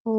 ओ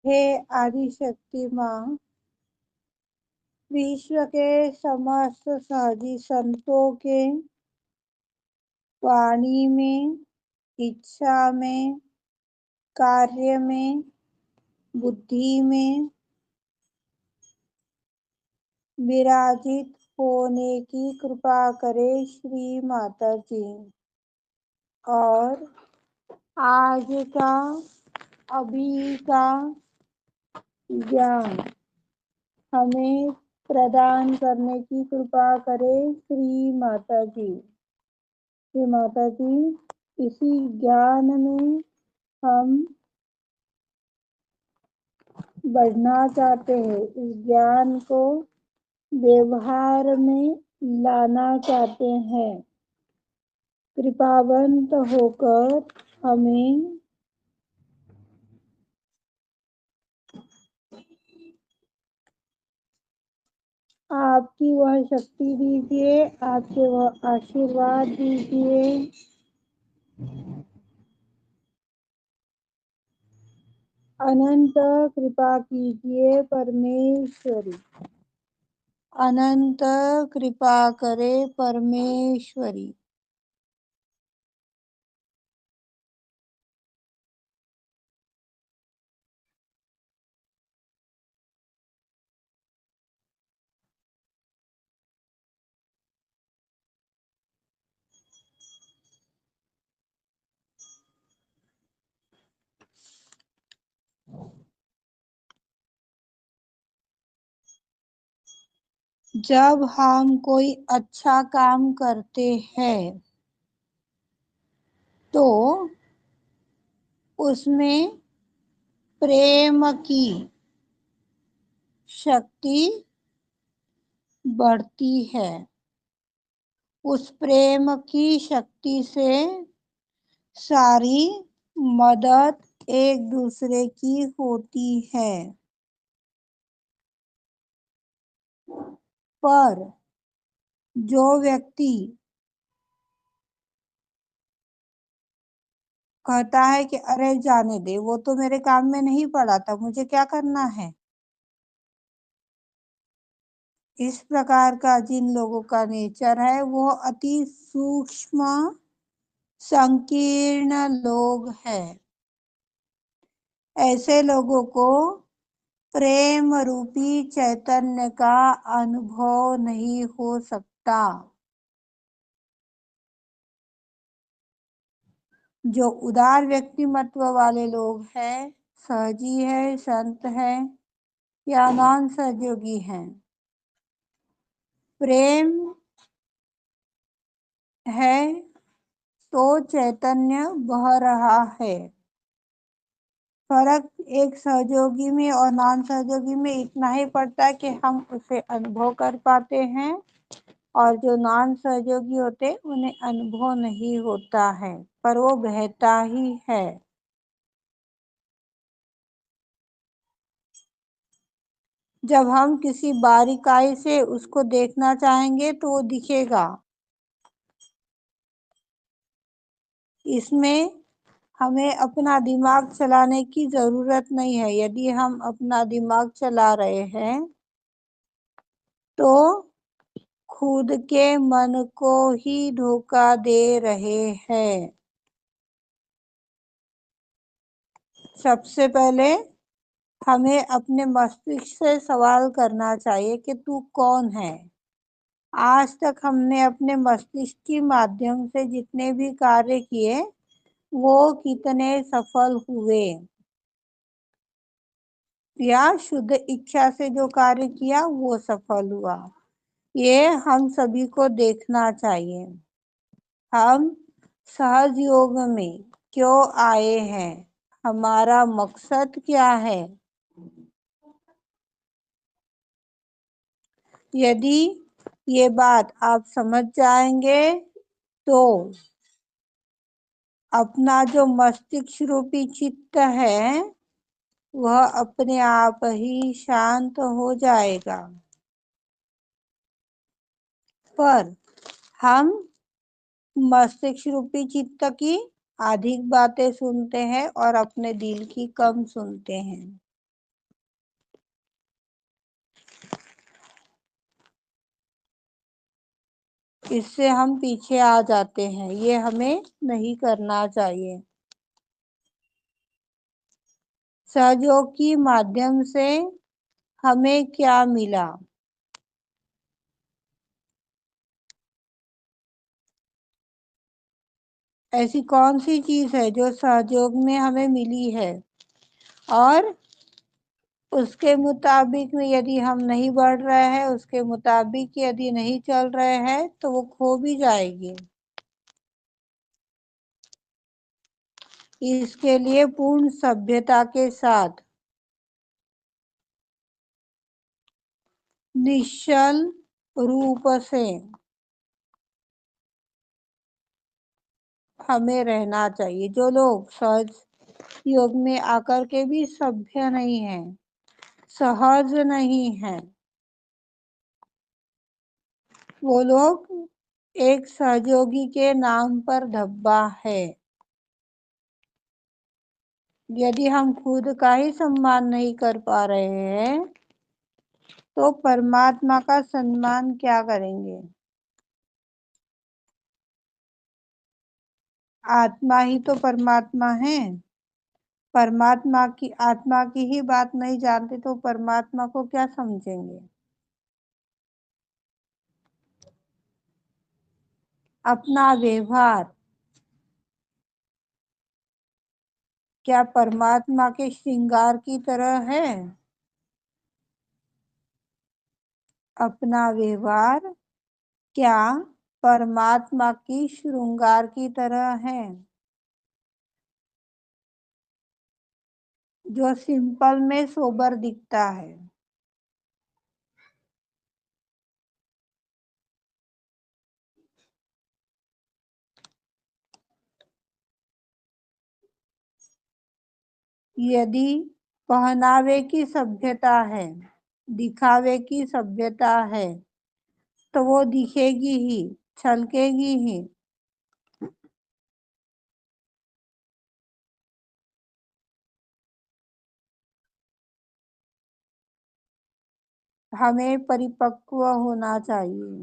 हे आदिशक्ति माँ, विश्व के समस्त साधी संतों के वाणी में, इच्छा में, कार्य में, बुद्धि में विराजित होने की कृपा करे श्री माता जी। और आज का अभी का ज्ञान हमें प्रदान करने की कृपा करे श्री माता जी। श्री माता जी, इसी ज्ञान में हम बढ़ना चाहते हैं, इस ज्ञान को व्यवहार में लाना चाहते हैं। कृपावंत होकर हमें आपकी वह शक्ति दीजिए, आपके वह आशीर्वाद दीजिए। अनंत कृपा कीजिए परमेश्वरी, अनंत कृपा करे परमेश्वरी। जब हम कोई अच्छा काम करते हैं तो उसमें प्रेम की शक्ति बढ़ती है। उस प्रेम की शक्ति से सारी मदद एक दूसरे की होती है। पर जो व्यक्ति कहता है कि अरे जाने दे, वो तो मेरे काम में नहीं पड़ा था, मुझे क्या करना है, इस प्रकार का जिन लोगों का नेचर है वो अति सूक्ष्म संकीर्ण लोग हैं। ऐसे लोगों को प्रेम रूपी चैतन्य का अनुभव नहीं हो सकता। जो उदार व्यक्तिमत्व वाले लोग हैं, सहजी है, संत है या नॉन सहयोगी हैं, प्रेम है तो चैतन्य बह रहा है। फर्क एक सहयोगी में और नॉन सहयोगी में इतना ही पड़ता है कि हम उसे अनुभव कर पाते हैं, और जो नॉन सहयोगी होते उन्हें अनुभव नहीं होता है, पर वो बहता ही है। जब हम किसी बारीकाई से उसको देखना चाहेंगे तो वो दिखेगा। इसमें हमें अपना दिमाग चलाने की जरूरत नहीं है। यदि हम अपना दिमाग चला रहे हैं तो खुद के मन को ही धोखा दे रहे हैं। सबसे पहले हमें अपने मस्तिष्क से सवाल करना चाहिए कि तू कौन है। आज तक हमने अपने मस्तिष्क के माध्यम से जितने भी कार्य किए वो कितने सफल हुए, या शुद्ध इच्छा से जो कार्य किया वो सफल हुआ, ये हम सभी को देखना चाहिए। हम सहज योग में क्यों आए हैं, हमारा मकसद क्या है। यदि ये बात आप समझ जाएंगे तो अपना जो मस्तिष्क रूपी चित्त है वह अपने आप ही शांत हो जाएगा। पर हम मस्तिष्क रूपी चित्त की अधिक बातें सुनते हैं और अपने दिल की कम सुनते हैं। इससे हम पीछे आ जाते हैं, ये हमें नहीं करना चाहिए। सहयोग के माध्यम से हमें क्या मिला। ऐसी कौन सी चीज है जो सहयोग में हमें मिली है, और उसके मुताबिक में यदि हम नहीं बढ़ रहे हैं, उसके मुताबिक यदि नहीं चल रहे हैं तो वो खो भी जाएगी। इसके लिए पूर्ण सभ्यता के साथ निश्चल रूप से हमें रहना चाहिए। जो लोग सहज योग में आकर के भी सभ्य नहीं है, सहज नहीं है, वो लोग एक सहयोगी के नाम पर धब्बा है। यदि हम खुद का ही सम्मान नहीं कर पा रहे हैं तो परमात्मा का सम्मान क्या करेंगे। आत्मा ही तो परमात्मा है। परमात्मा की आत्मा की ही बात नहीं जानते तो परमात्मा को क्या समझेंगे। अपना व्यवहार क्या परमात्मा के श्रृंगार की तरह है। अपना व्यवहार क्या परमात्मा की श्रृंगार की तरह है, जो सिंपल में सोबर दिखता है। यदि पहनावे की सभ्यता है, दिखावे की सभ्यता है, तो वो दिखेगी ही, छलकेगी ही। हमें परिपक्व होना चाहिए,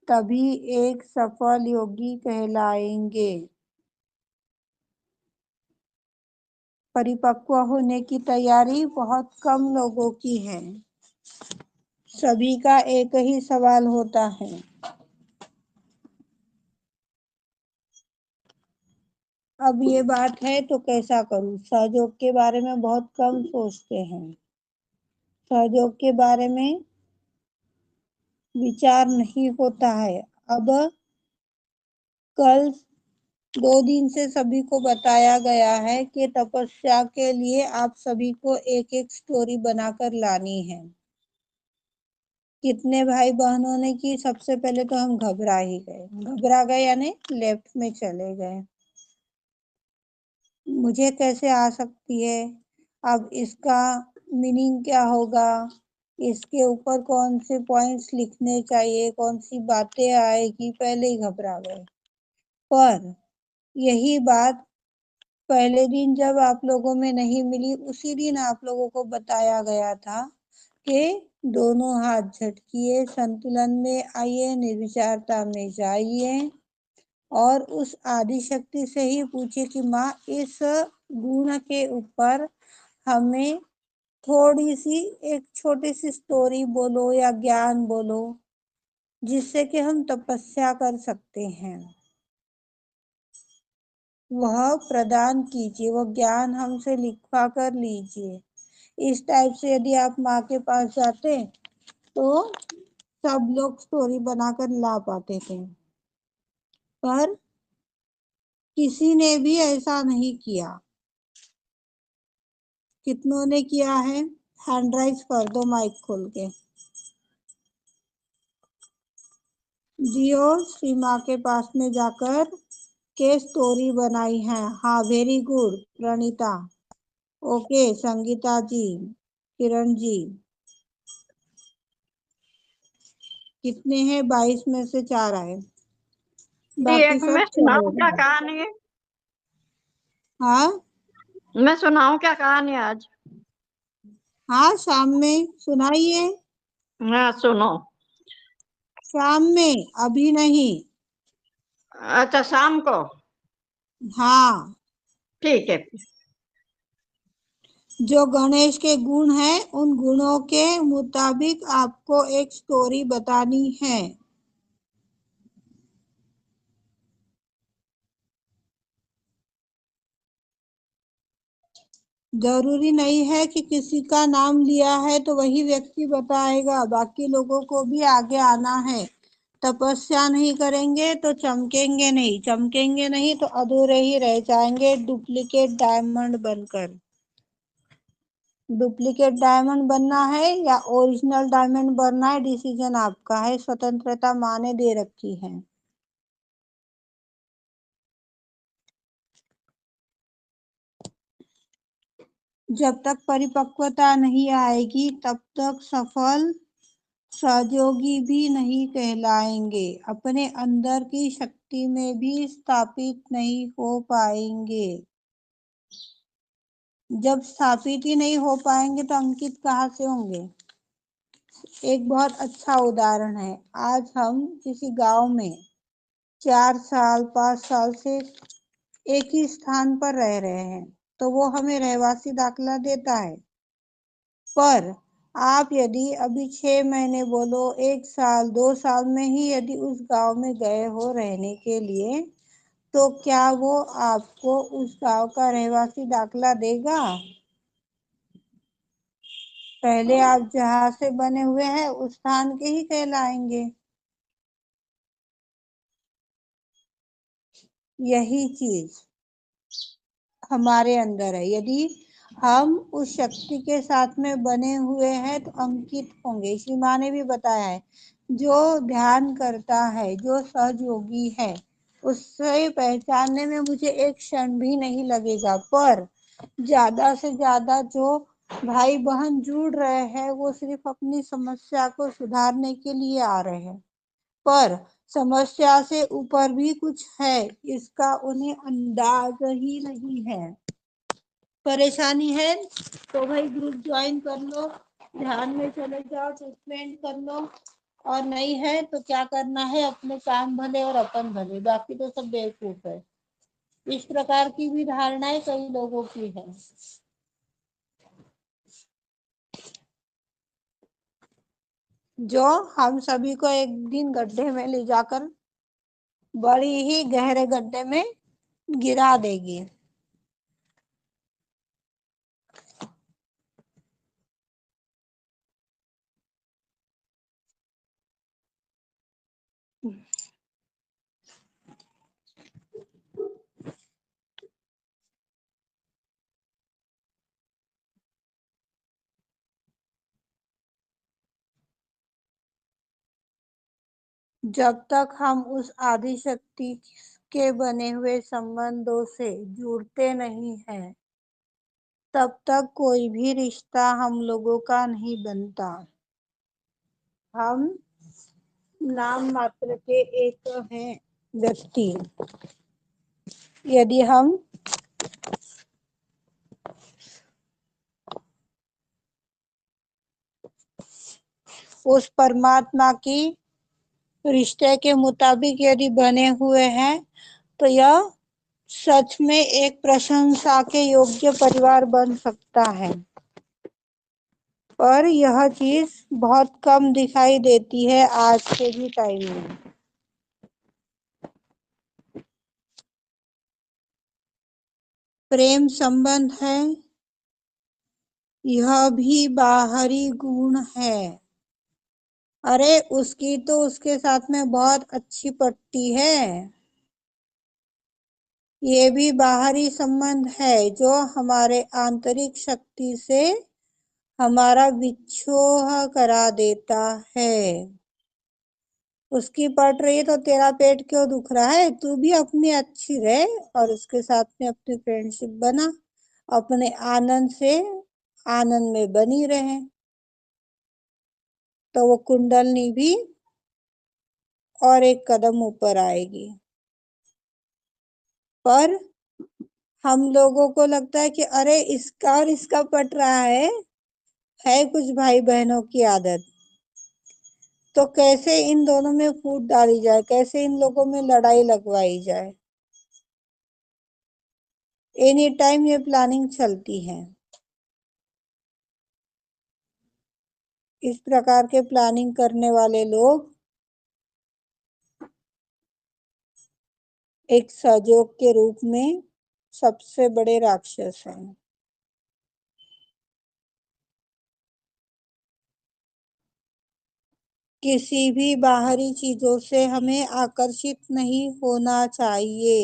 तभी एक सफल योगी कहलाएंगे। परिपक्व होने की तैयारी बहुत कम लोगों की है। सभी का एक ही सवाल होता है, अब ये बात है तो कैसा करूं। सहयोग के बारे में बहुत कम सोचते हैं, सहयोग के बारे में विचार नहीं होता है। अब कल 2 दिन से सभी को बताया गया है कि तपस्या के लिए आप सभी को एक एक स्टोरी बनाकर लानी है। कितने भाई बहनों ने की? सबसे पहले तो हम घबरा गए यानी लेफ्ट में चले गए। मुझे कैसे आ सकती है? अब इसका मीनिंग क्या होगा? इसके ऊपर कौन से पॉइंट्स लिखने चाहिए, कौन सी बातें आएगी, पहले ही घबरा गए। पर यही बात पहले दिन जब आप लोगों में नहीं मिली, उसी दिन आप लोगों को बताया गया था कि दोनों हाथ झटकिए, संतुलन में आइए, निर्विचारता में जाइए और उस आदि शक्ति से ही पूछिए कि माँ इस गुण के ऊपर हमें थोड़ी सी एक छोटी सी स्टोरी बोलो या ज्ञान बोलो जिससे कि हम तपस्या कर सकते हैं। वह प्रदान कीजिए, वह ज्ञान हमसे लिखवा कर लीजिए। इस टाइप से यदि आप माँ के पास जाते तो सब लोग स्टोरी बनाकर ला पाते थे, पर किसी ने भी ऐसा नहीं किया। कितनों ने किया है? हैंड राइज कर दो माइक खोल के। जियो श्री माँ के पास में जाकर के स्टोरी बनाई है। हाँ, very good Praneeta. Okay Sangeeta ji, Kiran ji. कितने हैं? 22 में से 4 आए, बाकी एक सब मैं चले सुनाऊं क्या गए। कहानी? हाँ मैं सुनाऊं क्या कहानी आज? हाँ, शाम में सुनाइए। हाँ सुनो। शाम में, अभी नहीं। अच्छा शाम को? हाँ, ठीक है। जो गणेश के गुण हैं उन गुणों के मुताबिक आपको एक स्टोरी बतानी है। जरूरी नहीं है कि किसी का नाम लिया है तो वही व्यक्ति बताएगा, बाकी लोगों को भी आगे आना है। तपस्या नहीं करेंगे तो चमकेंगे नहीं, चमकेंगे नहीं तो अधूरे ही रह जाएंगे, डुप्लीकेट डायमंड बनकर। डुप्लीकेट डायमंड बनना है या ओरिजिनल डायमंड बनना है, डिसीजन आपका है। स्वतंत्रता माँ ने दे रखी है। जब तक परिपक्वता नहीं आएगी तब तक सफल सहयोगी भी नहीं कहलाएंगे, अपने अंदर की शक्ति में भी स्थापित नहीं हो पाएंगे। जब स्थापित ही नहीं हो पाएंगे तो अंकित कहाँ से होंगे? एक बहुत अच्छा उदाहरण है। आज हम किसी गांव में 4 साल 5 साल से एक ही स्थान पर रह रहे हैं तो वो हमें रहवासी दाखला देता है। पर आप यदि अभी 6 महीने बोलो, 1 साल 2 साल में ही यदि उस गांव में गए हो रहने के लिए, तो क्या वो आपको उस गांव का रहवासी दाखला देगा? पहले आप जहाँ से बने हुए हैं उस स्थान के ही कहलाएंगे। यही चीज हमारे अंदर है। यदि हम उस शक्ति के साथ में बने हुए हैं तो अंकित होंगे। इसी माँ ने भी बताया है, जो ध्यान करता है, जो सहयोगी है, उससे पहचानने में मुझे एक क्षण भी नहीं लगेगा। पर ज्यादा से ज्यादा जो भाई बहन जुड़ रहे हैं वो सिर्फ अपनी समस्या को सुधारने के लिए आ रहे हैं, पर समस्या से ऊपर भी कुछ है इसका उन्हें अंदाज ही नहीं है। परेशानी है तो भाई ग्रुप ज्वाइन कर लो, ध्यान में चले जाओ, ट्रीटमेंट कर लो। और नहीं है तो क्या करना है, अपने काम भले और अपन भले, बाकी तो सब बेवकूफ है। इस प्रकार की भी धारणाएं कई लोगों की है। जो हम सभी को एक दिन गड्ढे में ले जाकर बड़ी ही गहरे गड्ढे में गिरा देगी। जब तक हम उस आदि शक्ति के बने हुए संबंधों से जुड़ते नहीं हैं, तब तक कोई भी रिश्ता हम लोगों का नहीं बनता। हम नाम मात्र के एक हैं व्यक्ति। यदि हम उस परमात्मा की रिश्ते के मुताबिक यदि बने हुए हैं, तो यह सच में एक प्रशंसा के योग्य परिवार बन सकता है। पर यह चीज बहुत कम दिखाई देती है आज के भी टाइम में। प्रेम संबंध है, यह भी बाहरी गुण है। अरे उसकी तो उसके साथ में बहुत अच्छी पटती है। ये भी बाहरी संबंध है जो हमारे आंतरिक शक्ति से हमारा विच्छोह करा देता है। उसकी पट रही है तो तेरा पेट क्यों दुख रहा है? तू भी अपनी अच्छी रहे और उसके साथ में अपनी फ्रेंडशिप बना, अपने आनंद से आनंद में बनी रहे, तो वो कुंडलनी भी और एक कदम ऊपर आएगी। पर हम लोगों को लगता है कि अरे इसका और इसका पट रहा है कुछ भाई बहनों की आदत, तो कैसे इन दोनों में फूट डाली जाए, कैसे इन लोगों में लड़ाई लगवाई जाए। एनी टाइम ये प्लानिंग चलती है। इस प्रकार के प्लानिंग करने वाले लोग एक सहयोग के रूप में सबसे बड़े राक्षस हैं। किसी भी बाहरी चीजों से हमें आकर्षित नहीं होना चाहिए।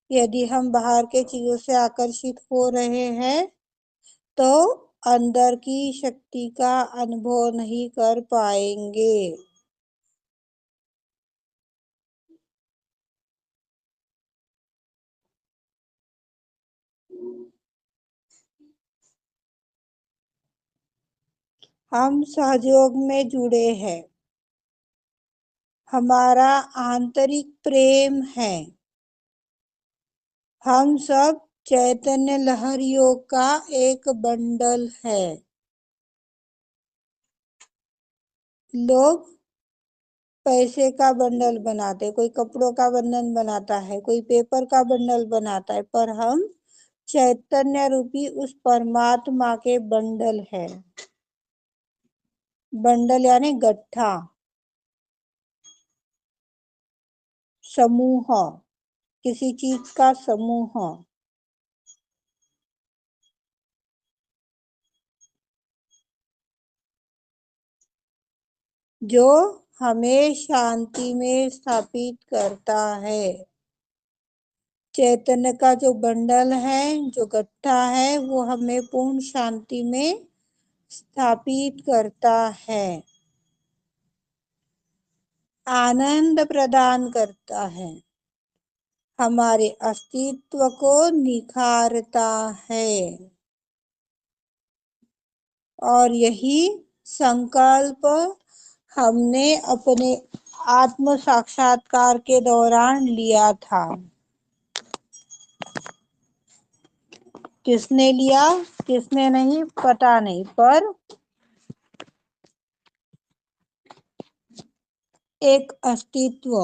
यदि हम बाहर के चीजों से आकर्षित हो रहे हैं, तो अंदर की शक्ति का अनुभव नहीं कर पाएंगे। हम सहयोग में जुड़े हैं, हमारा आंतरिक प्रेम है। हम सब चैतन्य लहरियों का एक बंडल है। लोग पैसे का बंडल बनाते, कोई कपड़ों का बंडल बनाता है, कोई पेपर का बंडल बनाता है, पर हम चैतन्य रूपी उस परमात्मा के बंडल है। बंडल यानी गट्ठा, समूह, किसी चीज का समूह, जो हमें शांति में स्थापित करता है। चैतन्य का जो बंडल है, जो गट्ठा है, वो हमें पूर्ण शांति में स्थापित करता है, आनंद प्रदान करता है, हमारे अस्तित्व को निखारता है। और यही संकल्प हमने अपने आत्म साक्षात्कार के दौरान लिया था। किसने लिया, किसने नहीं, पता नहीं, पर एक अस्तित्व,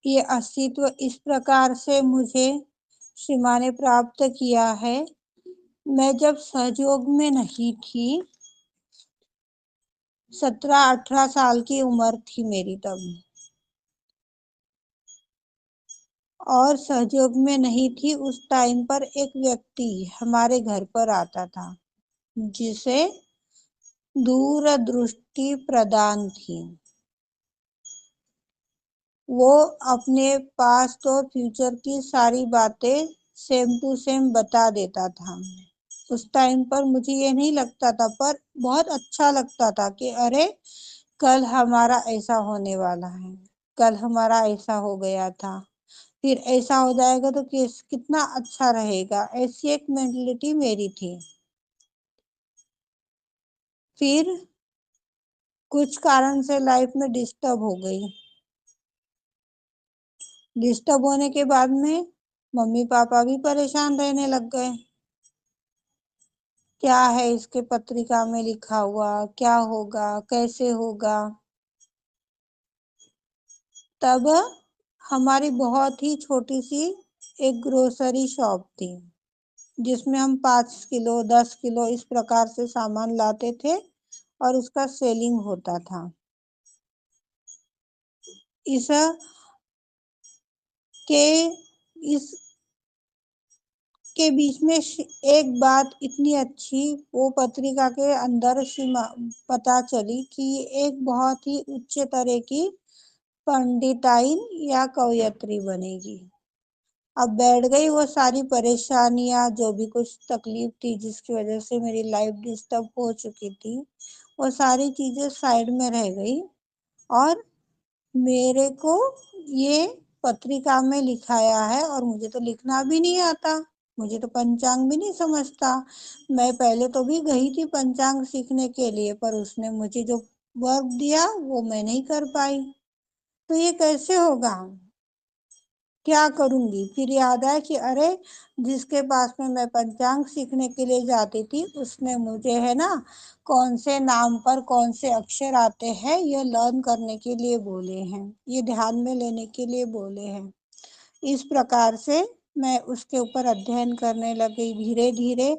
ये अस्तित्व इस प्रकार से मुझे श्री माँ ने प्राप्त किया है। मैं जब सहयोग में नहीं थी, 17-18 साल की उम्र थी मेरी तब, और सहयोग में नहीं थी उस टाइम पर एक व्यक्ति हमारे घर पर आता था जिसे दूरदृष्टि प्रदान थी। वो अपने पास्ट और फ्यूचर की सारी बातें सेम टू सेम बता देता था। उस टाइम पर मुझे ये नहीं लगता था, पर बहुत अच्छा लगता था कि अरे कल हमारा ऐसा होने वाला है, कल हमारा ऐसा हो गया था, फिर ऐसा हो जाएगा तो कितना अच्छा रहेगा, ऐसी एक मेंटलिटी मेरी थी। फिर कुछ कारण से लाइफ में डिस्टर्ब हो गई। डिस्टर्ब होने के बाद में मम्मी पापा भी परेशान रहने लग गए। क्या है इसके पत्रिका में लिखा हुआ, क्या होगा, कैसे होगा। तब हमारी बहुत ही छोटी सी एक ग्रोसरी शॉप थी, जिसमें हम 5 किलो 10 किलो इस प्रकार से सामान लाते थे और उसका सेलिंग होता था। इस के इस के बीच में एक बात इतनी अच्छी वो पत्रिका के अंदर पता चली कि एक बहुत ही उच्च तरह की पंडिताइन या कवयत्री बनेगी। अब बैठ गई वो सारी परेशानियां, जो भी कुछ तकलीफ थी जिसकी वजह से मेरी लाइफ डिस्टर्ब हो चुकी थी, वो सारी चीजें साइड में रह गई। और मेरे को ये पत्रिका में लिखाया है और मुझे तो लिखना भी नहीं आता, मुझे तो पंचांग भी नहीं समझता। मैं पहले तो भी गई थी पंचांग सीखने के लिए, पर उसने मुझे जो वर्क दिया वो मैं नहीं कर पाई। तो ये कैसे होगा, क्या करूंगी। फिर याद आया कि अरे जिसके पास में मैं पंचांग सीखने के लिए जाती थी उसने मुझे है ना कौन से नाम पर कौन से अक्षर आते हैं ये लर्न करने के लिए बोले हैं, ये ध्यान में लेने के लिए बोले हैं। इस प्रकार से मैं उसके ऊपर अध्ययन करने लगी, धीरे धीरे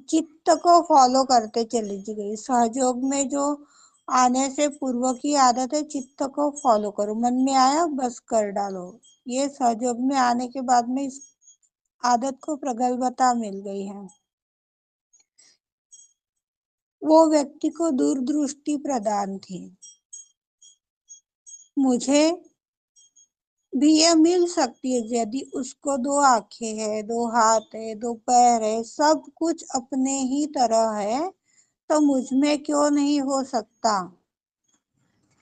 चित्त को फॉलो करते चली गई। सहयोग में जो आने से पूर्व की आदत है, चित्त को फॉलो करो, मन में आया बस कर डालो। ये सहयोग में आने के बाद में इस आदत को प्रगल्भता मिल गई है। वो व्यक्ति को दूरदृष्टि प्रदान थी। मुझे भी ये मिल सकती है यदि उसको 2 आंखें है, 2 हाथ है, 2 पैर है, सब कुछ अपने ही तरह है, तो मुझ में क्यों नहीं हो सकता।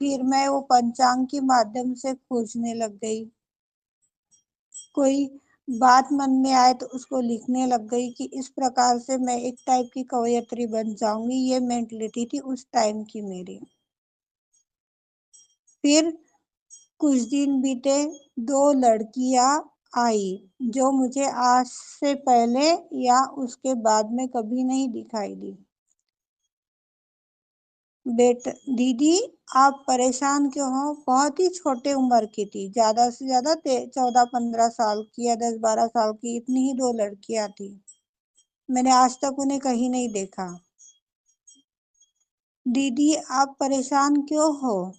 फिर मैं वो पंचांग के माध्यम से खोजने लग गई। कोई बात मन में आए तो उसको लिखने लग गई कि इस प्रकार से मैं एक टाइप की कवयित्री बन जाऊंगी। ये मेंटलिटी थी उस टाइम की मेरी। फिर कुछ दिन बीते, 2 लड़कियां आई जो मुझे आज से पहले या उसके बाद में कभी नहीं दिखाई दी। बेटा दीदी आप परेशान क्यों हो। बहुत ही छोटे उम्र की थी, ज्यादा से ज्यादा 14-15 साल की या 10-12 साल की, इतनी ही 2 लड़कियां थी। मैंने आज तक उन्हें कहीं नहीं देखा। दीदी आप परेशान क्यों हो,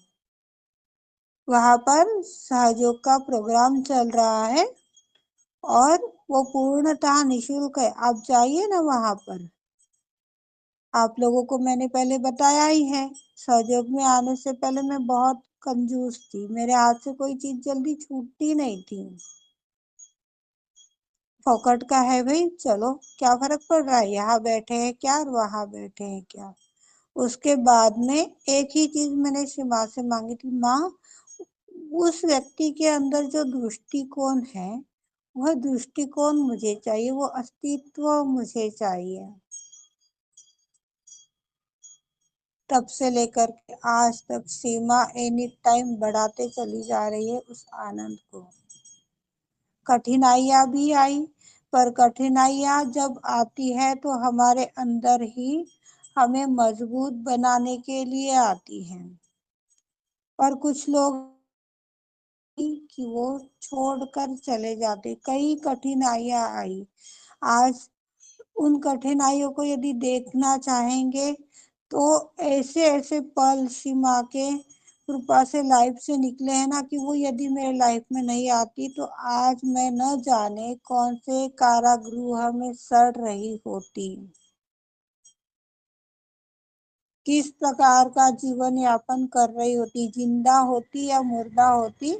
वहां पर सहयोग का प्रोग्राम चल रहा है और वो पूर्णतः निशुल्क है, आप जाइए ना वहां पर। आप लोगों को मैंने पहले बताया ही है, सहयोग में आने से पहले मैं बहुत कंजूस थी, मेरे हाथ से कोई चीज जल्दी छूटती नहीं थी। फोकट का है भाई, चलो क्या फर्क पड़ रहा है, यहाँ बैठे हैं क्या और वहां बैठे हैं क्या। उसके बाद में एक ही चीज मैंने श्री माँ से मांगी थी, माँ उस व्यक्ति के अंदर जो दृष्टिकोण है वह दृष्टिकोण मुझे चाहिए, वो अस्तित्व मुझे चाहिए। तब से लेकर के आज तक सीमा एनी टाइम बढ़ाते चली जा रही है उस आनंद को। कठिनाइयां भी आई, पर कठिनाइयां जब आती है तो हमारे अंदर ही हमें मजबूत बनाने के लिए आती हैं। पर कुछ लोग कि वो छोड़कर चले जाते। कई कठिनाइयां आई, आज उन कठिनाइयों को यदि देखना चाहेंगे तो ऐसे ऐसे पल सीमा के कृपा से लाइफ से निकले हैं ना कि वो यदि मेरे लाइफ में नहीं आती तो आज मैं न जाने कौन से कारागृह में सड़ रही होती, किस प्रकार का जीवन यापन कर रही होती, जिंदा होती या मुर्दा होती,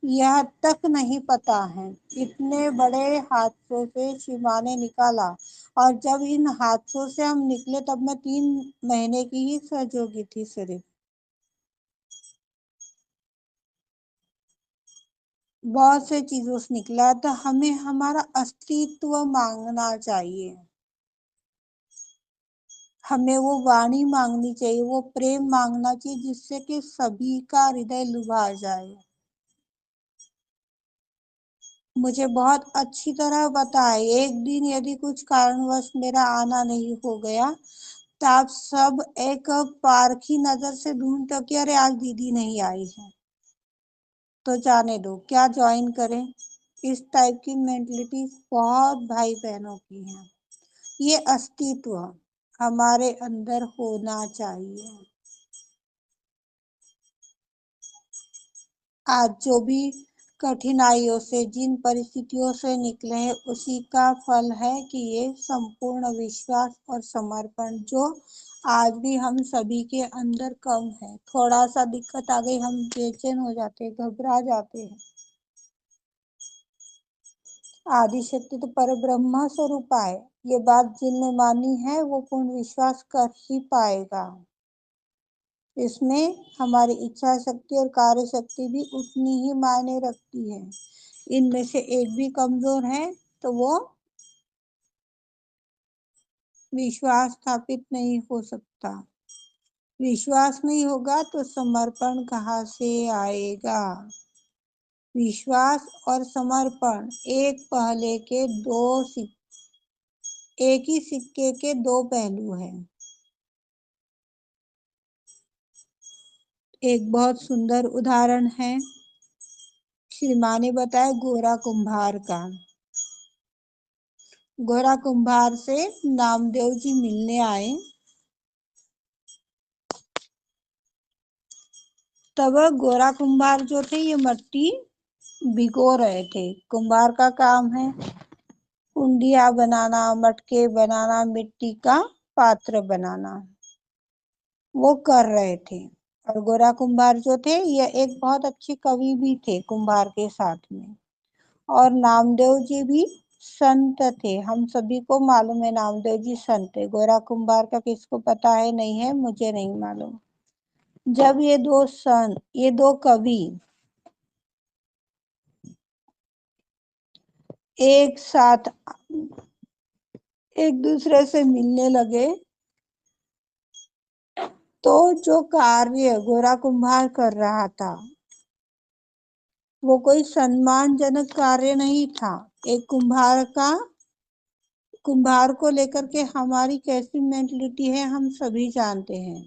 यह तक नहीं पता है। इतने बड़े हादसों से शिवा ने निकाला, और जब इन हादसों से हम निकले तब मैं 3 महीने की ही सहयोगी थी सिर्फ। बहुत से चीजों से निकला, तो हमें हमारा अस्तित्व मांगना चाहिए। हमें वो वाणी मांगनी चाहिए, वो प्रेम मांगना चाहिए, जिससे कि सभी का हृदय लुभा जाए। मुझे बहुत अच्छी तरह पता है, एक दिन यदि कुछ कारणवश मेरा आना नहीं हो गया, तो आप सब एक पारखी नजर से ढूंढते कि अरे आज दीदी नहीं आई है, तो जाने दो, क्या ज्वाइन करें। इस टाइप की मेंटलिटी बहुत भाई बहनों की है। ये अस्तित्व हमारे अंदर होना चाहिए। आज जो भी कठिनाइयों से, जिन परिस्थितियों से निकले हैं, उसी का फल है कि ये संपूर्ण विश्वास और समर्पण जो आज भी हम सभी के अंदर कम है। थोड़ा सा दिक्कत आ गई, हम बेचैन हो जाते हैं, घबरा जाते हैं। आदि शक्ति तो पर ब्रह्म स्वरूप है। ये बात जिनने मानी है वो पूर्ण विश्वास कर ही पाएगा। इसमें हमारी इच्छा शक्ति और कार्य शक्ति भी उतनी ही मायने रखती है। इनमें से एक भी कमजोर है तो वो विश्वास स्थापित नहीं हो सकता। विश्वास नहीं होगा तो समर्पण कहाँ से आएगा। विश्वास और समर्पण एक पहले के एक ही सिक्के के दो पहलू हैं। एक बहुत सुंदर उदाहरण है, श्री माँ ने बताया गोरा कुम्हार का। गोरा कुम्हार से नामदेव जी मिलने आए, तब गोरा कुम्हार जो थे ये मिट्टी भिगो रहे थे। कुम्हार का काम है कुंडिया बनाना, मटके बनाना, मिट्टी का पात्र बनाना, वो कर रहे थे। और गोरा कुम्हार जो थे ये एक बहुत अच्छे कवि भी थे कुम्हार के साथ में। और नामदेव जी भी संत थे, हम सभी को मालूम है नामदेव जी संत है। गोरा कुम्हार का किसको पता है नहीं है, मुझे नहीं मालूम। जब ये दो कवि एक साथ एक दूसरे से मिलने लगे, तो जो कार्य गोरा कुम्हार कर रहा था वो कोई सम्मानजनक कार्य नहीं था। एक कुम्हार को लेकर के हमारी कैसी मेंटलिटी है हम सभी जानते हैं।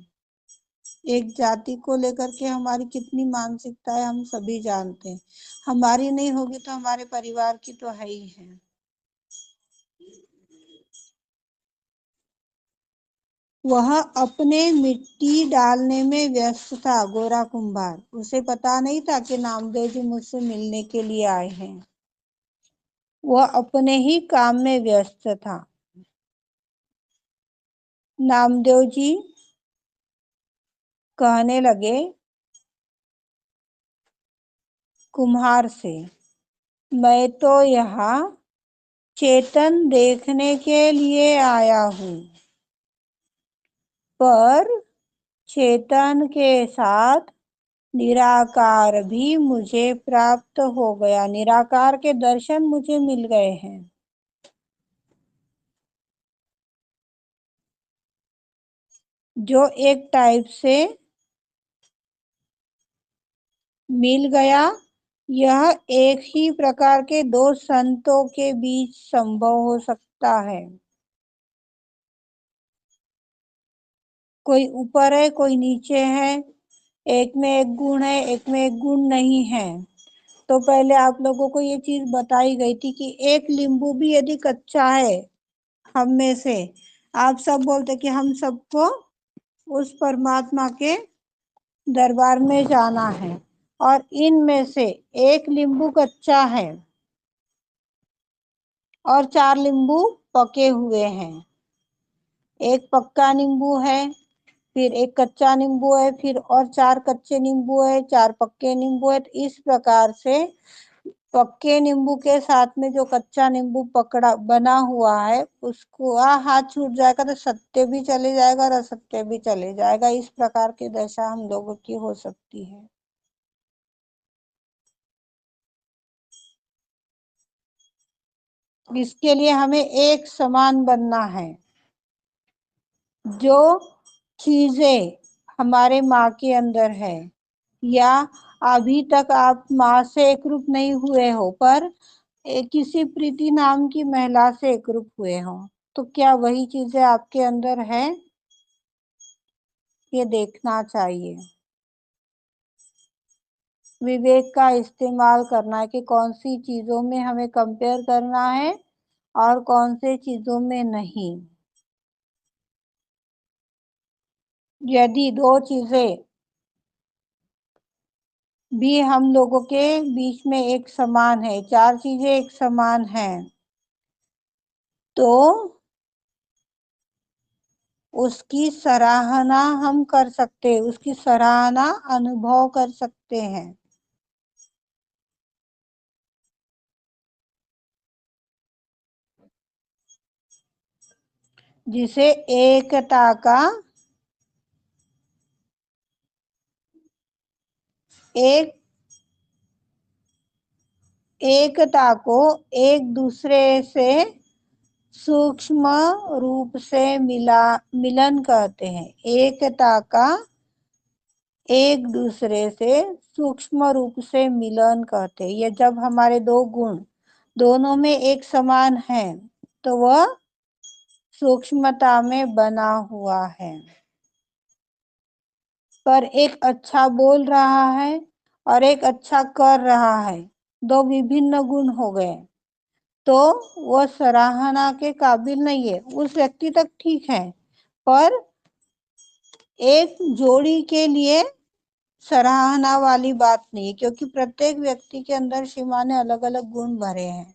एक जाति को लेकर के हमारी कितनी मानसिकता है हम सभी जानते हैं। हमारी नहीं होगी तो हमारे परिवार की तो है ही है। वह अपने मिट्टी डालने में व्यस्त था गोरा कुम्हार। उसे पता नहीं था कि नामदेव जी मुझसे मिलने के लिए आए हैं। वह अपने ही काम में व्यस्त था। नामदेव जी कहने लगे कुम्हार से, मैं तो यहाँ चेतन देखने के लिए आया हूँ, पर चेतन के साथ निराकार भी मुझे प्राप्त हो गया। निराकार के दर्शन मुझे मिल गए हैं। जो एक टाइप से मिल गया, यह एक ही प्रकार के दो संतों के बीच संभव हो सकता है। कोई ऊपर है कोई नीचे है, एक में एक गुण है एक में एक गुण नहीं है। तो पहले आप लोगों को ये चीज बताई गई थी कि एक नींबू भी यदि कच्चा है, हम में से आप सब बोलते कि हम सबको उस परमात्मा के दरबार में जाना है, और इनमें से एक नींबू कच्चा है और 4 नींबू पके हुए हैं। एक पक्का नींबू है फिर एक कच्चा नींबू है, फिर और 4 कच्चे नींबू है, 4 पक्के नींबू है। तो इस प्रकार से पक्के नींबू के साथ में जो कच्चा नींबू पकड़ा बना हुआ है, उसको हाथ छूट जाएगा तो सत्य भी चले जाएगा और असत्य भी चले जाएगा। इस प्रकार की दशा हम लोगों की हो सकती है। इसके लिए हमें एक समान बनना है। जो चीजें हमारे माँ के अंदर है, या अभी तक आप माँ से एकरूप नहीं हुए हो पर किसी प्रीति नाम की महिला से एकरूप हुए हो, तो क्या वही चीजें आपके अंदर है? ये देखना चाहिए। विवेक का इस्तेमाल करना है कि कौन सी चीजों में हमें कंपेयर करना है और कौन से चीजों में नहीं। यदि दो चीजें भी हम लोगों के बीच में एक समान है, 4 चीजें एक समान हैं, तो उसकी सराहना हम कर सकते हैं, उसकी सराहना अनुभव कर सकते हैं। जिसे एकता का एकता को एक दूसरे से सूक्ष्म रूप से मिलन कहते हैं। एकता का एक दूसरे से सूक्ष्म रूप से मिलन कहते हैं। ये जब हमारे दो गुण दोनों में एक समान है तो वह सूक्ष्मता में बना हुआ है। पर एक अच्छा बोल रहा है और एक अच्छा कर रहा है, दो विभिन्न गुण हो गए, तो वह सराहना के काबिल नहीं है। उस व्यक्ति तक ठीक है, पर एक जोड़ी के लिए सराहना वाली बात नहीं है, क्योंकि प्रत्येक व्यक्ति के अंदर शिवा ने अलग अलग गुण भरे हैं।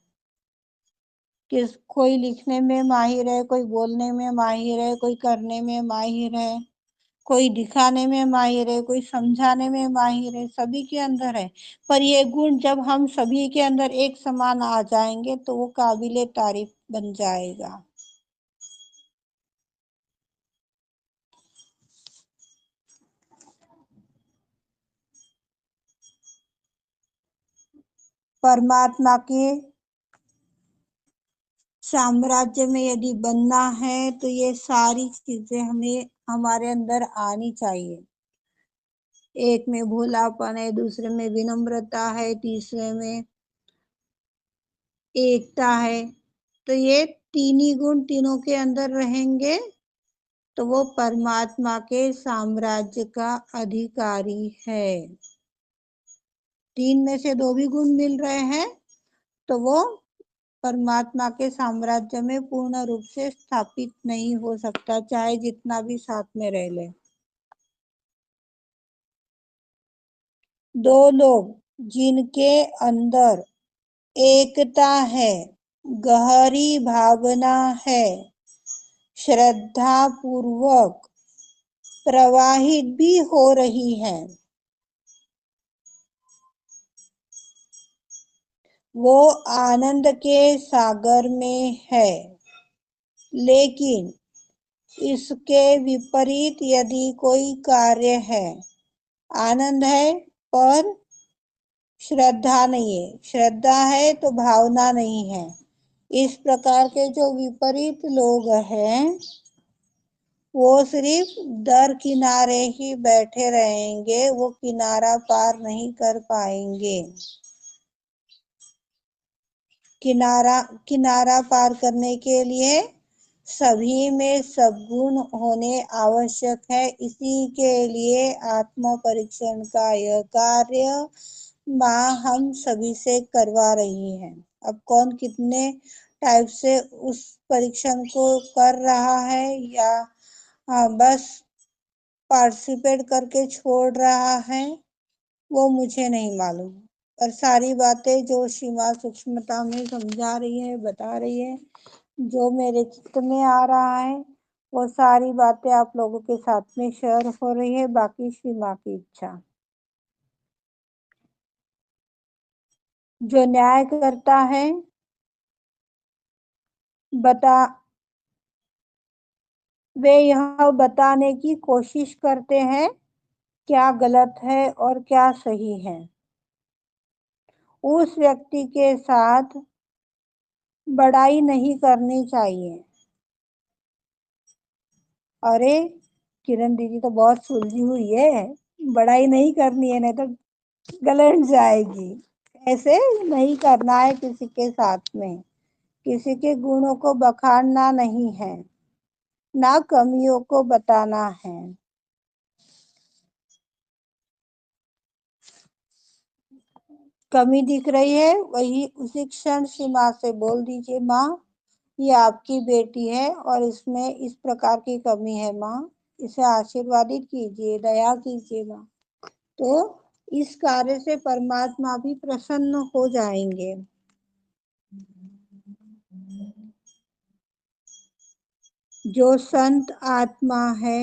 कोई लिखने में माहिर है, कोई बोलने में माहिर है, कोई करने में माहिर है, कोई दिखाने में माहिर है, कोई समझाने में माहिर है, सभी के अंदर है। पर ये गुण जब हम सभी के अंदर एक समान आ जाएंगे तो वो काबिले तारीफ बन जाएगा। परमात्मा के साम्राज्य में यदि बनना है तो ये सारी चीजें हमें हमारे अंदर आनी चाहिए। एक में भोलापन है, दूसरे में विनम्रता है, तीसरे में एकता है। तो ये तीन ही गुण तीनों के अंदर रहेंगे तो वो परमात्मा के साम्राज्य का अधिकारी है। 3 में से 2 भी गुण मिल रहे हैं तो वो परमात्मा के साम्राज्य में पूर्ण रूप से स्थापित नहीं हो सकता, चाहे जितना भी साथ में रह ले। 2 लोग जिनके अंदर एकता है, गहरी भावना है, श्रद्धा पूर्वक प्रवाहित भी हो रही है, वो आनंद के सागर में है। लेकिन इसके विपरीत यदि कोई कार्य है, आनंद है पर श्रद्धा नहीं है, श्रद्धा है तो भावना नहीं है, इस प्रकार के जो विपरीत लोग हैं वो सिर्फ दर किनारे ही बैठे रहेंगे, वो किनारा पार नहीं कर पाएंगे। किनारा पार करने के लिए सभी में सद्गुण होने आवश्यक है। इसी के लिए आत्म परीक्षण का यह कार्य माँ हम सभी से करवा रही है। अब कौन कितने टाइप से उस परीक्षण को कर रहा है या बस पार्टिसिपेट करके छोड़ रहा है, वो मुझे नहीं मालूम। और सारी बातें जो सीमा सूक्ष्मता में समझा रही है, बता रही है, जो मेरे चित्त में आ रहा है वो सारी बातें आप लोगों के साथ में शेयर हो रही है, बाकी श्री माँ की इच्छा। जो न्याय करता है वे यह बताने की कोशिश करते हैं क्या गलत है और क्या सही है। उस व्यक्ति के साथ बड़ाई नहीं करनी चाहिए। अरे किरण दीदी तो बहुत सुलझी हुई है, बड़ाई नहीं करनी है, नहीं तो गलत जाएगी। ऐसे नहीं करना है किसी के साथ में। किसी के गुणों को बखानना नहीं है, ना कमियों को बताना है। कमी दिख रही है वही उसी क्षण श्री माँ से बोल दीजिए, माँ ये आपकी बेटी है और इसमें इस प्रकार की कमी है माँ, इसे आशीर्वादित कीजिए, दया कीजिए माँ। तो इस कार्य से परमात्मा भी प्रसन्न हो जाएंगे। जो संत आत्मा है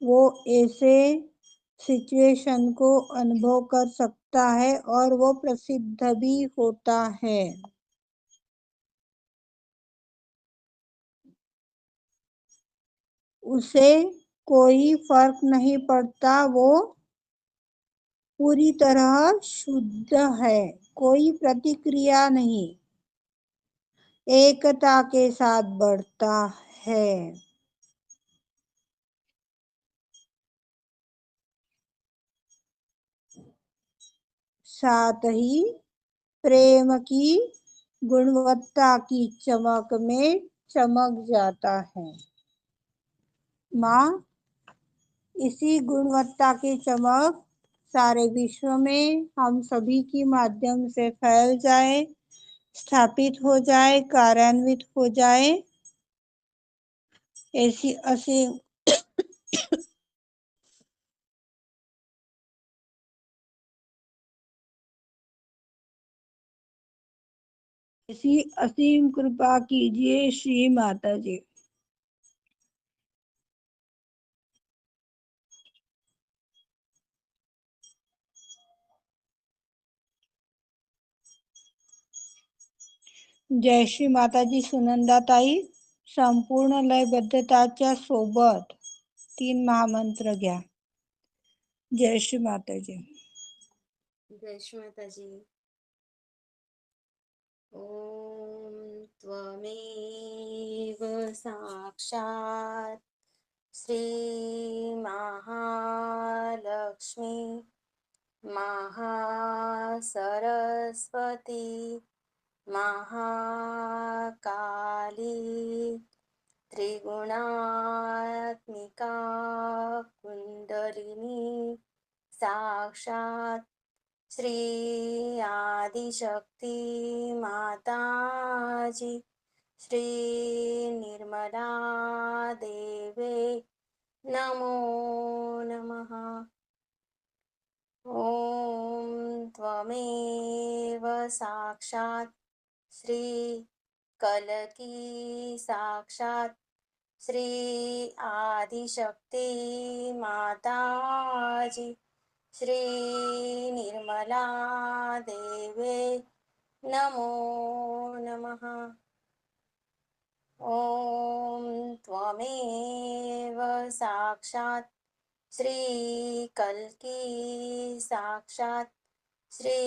वो ऐसे सिचुएशन को अनुभव कर सकता है और वो प्रसिद्ध भी होता है। उसे कोई फर्क नहीं पड़ता, वो पूरी तरह शुद्ध है, कोई प्रतिक्रिया नहीं, एकता के साथ बढ़ता है। साथ ही प्रेम की गुणवत्ता की चमक में चमक जाता है। माँ इसी गुणवत्ता की चमक सारे विश्व में हम सभी के माध्यम से फैल जाए, स्थापित हो जाए, कार्यान्वित हो जाए, ऐसी असीम ऐसी असीम कृपा कीजिए श्री माता जी। जय श्री माताजी। सुनंदाताई संपूर्ण लयबद्धताच्या सोबत 3 महामंत्र घ्या। जय श्री माताजी। जय श्री माताजी। ओम त्वमेव साक्षात् श्री महालक्ष्मी महासरस्वती महाकाली त्रिगुणात्मिका कुंडलिनी साक्षात् श्री आदिशक्ति माताजी श्री निर्मला देवे नमो नमः। ओम त्वमेव साक्षात् श्री कलकी साक्षात् श्री आदिशक्ति माताजी श्री निर्मला देवे नमो नमः। ओम त्वमेव साक्षात् श्री कल्की साक्षात् श्री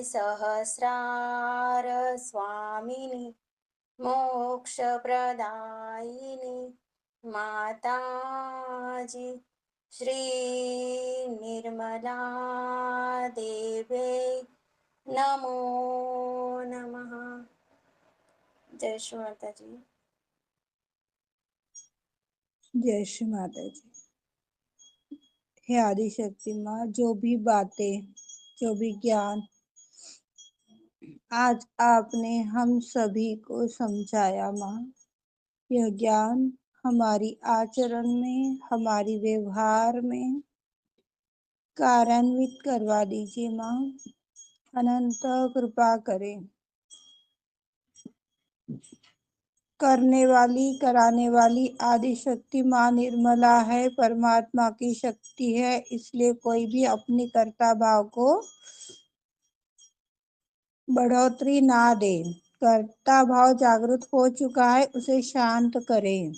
सहस्रार स्वामिनी मोक्षप्रदायिनी माताजी श्री निर्मला देवे नमो नमः। जय श्री माता जी। जय श्री माताजी। हे आदिशक्ति माँ, जो भी बातें, जो भी ज्ञान आज आपने हम सभी को समझाया माँ, यह ज्ञान हमारी आचरण में, हमारी व्यवहार में कार्यान्वित करवा दीजिए माँ। अनंत कृपा करें। करने वाली, कराने वाली आदि शक्ति माँ निर्मला है, परमात्मा की शक्ति है। इसलिए कोई भी अपनी कर्ता भाव को बढ़ोतरी ना दे। कर्ता भाव जागृत हो चुका है, उसे शांत करें।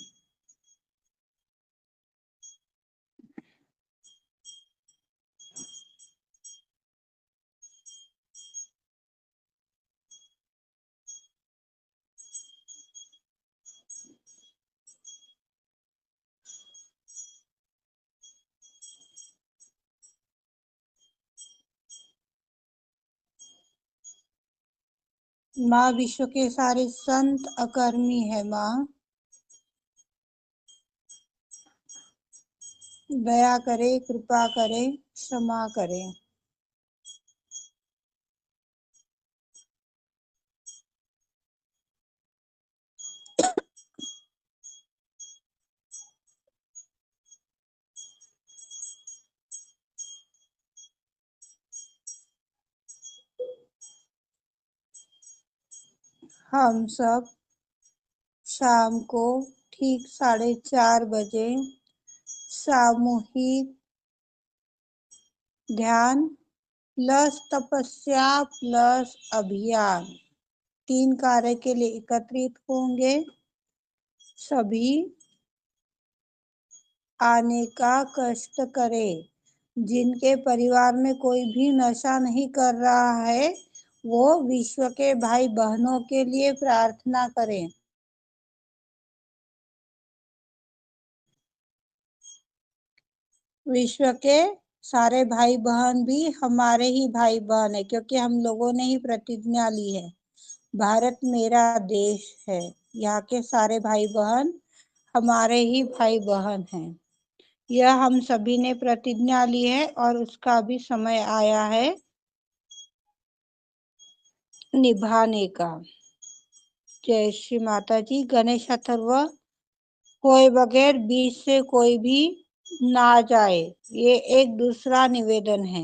माँ विश्व के सारे संत अकर्मी है। माँ दया करे, कृपा करे, क्षमा करे। हम सब शाम को ठीक 4:30 बजे सामूहिक ध्यान प्लस तपस्या प्लस अभियान 3 कार्य के लिए एकत्रित होंगे। सभी आने का कष्ट करें। जिनके परिवार में कोई भी नशा नहीं कर रहा है, वो विश्व के भाई बहनों के लिए प्रार्थना करें। विश्व के सारे भाई बहन भी हमारे ही भाई बहन है, क्योंकि हम लोगों ने ही प्रतिज्ञा ली है। भारत मेरा देश है। यहाँ के सारे भाई बहन हमारे ही भाई बहन हैं। यह हम सभी ने प्रतिज्ञा ली है और उसका भी समय आया है निभाने का। जय श्री माता जी। गणेश अथर्व होए बगैर बीच से कोई भी ना जाए, ये एक दूसरा निवेदन है।